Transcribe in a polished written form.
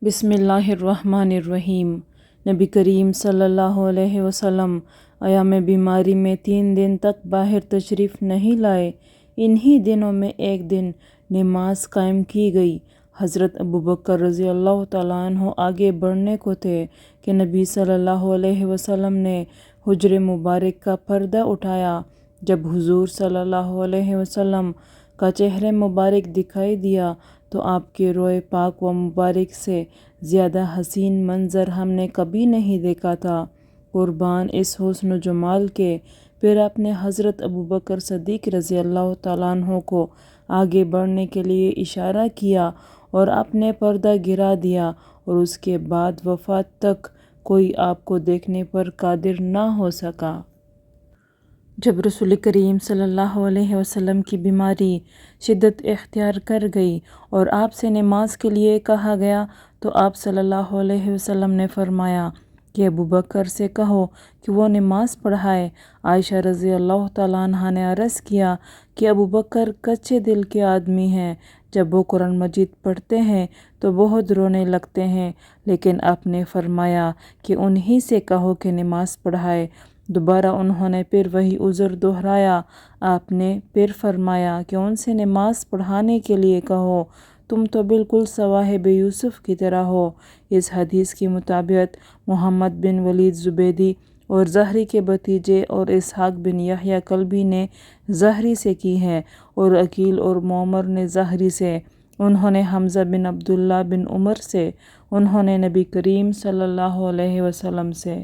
बिस्मिल्लाहिर्रहमानिर्रहीम। नबी करीम सल्लल्लाहु अलैहि वसल्लम अयाम बीमारी में 3 दिन तक बाहर तशरीफ़ नहीं लाए। इन्हीं दिनों में एक दिन नमाज कायम की गई। हज़रत अबू बकर रज़ी अल्लाह तआला अन्हु आगे बढ़ने को थे कि नबी सल्लल्लाहु अलैहि वसल्लम ने हुज्रे मुबारक का पर्दा उठाया। जब हुजूर सल्लल्लाहु अलैहि वसल्लम का चेहरे मुबारक दिखाई दिया तो आपके रोए पाक व मुबारक से ज़्यादा हसीन मंज़र हमने कभी नहीं देखा था। कुर्बान इस हुस्न जमाल के फिर आपने हज़रत अबू बकर सद्दीक़ रज़ी अल्लाह तआला अन्हु को आगे बढ़ने के लिए इशारा किया और आपने पर्दा गिरा दिया और उसके बाद वफ़ात तक कोई आपको देखने पर कादिर ना हो सका। जब रसूल करीम सल्लल्लाहु अलैहि वसल्लम की बीमारी शिद्दत इख्तियार कर गई और आपसे नमाज के लिए कहा गया तो आप सल्लल्लाहु अलैहि वसल्लम ने फरमाया कि अबू बकर से कहो कि वो नमाज पढ़ाए। आयशा रज़ी अल्लाह तआला अन्हा ने अर्ज़ किया कि अबू बकर कच्चे दिल के आदमी हैं। जब वो कुरान मजीद पढ़ते हैं तो बहुत रोने लगते हैं, लेकिन आपने फरमाया कि उन्हीं से कहो कि नमाज पढ़ाए। दोबारा उन्होंने फिर वही उज़र दोहराया। आपने फिर फरमाया कि उनसे नमाज पढ़ाने के लिए कहो, तुम तो बिल्कुल सवाहिब यूसुफ की तरह हो। इस हदीस की मुताबिक मोहम्मद बिन वलीद ज़ुबैदी और ज़हरी के भतीजे और इसहाक बिन यहया कल्बी ने ज़हरी से की है और अकील और मोमर ने ज़हरी से। उन्होंने हमज़ा बिन अब्दुल्ला बिन उमर से, उन्होंने नबी करीम सल्लल्लाहु अलैहि वसल्लम से।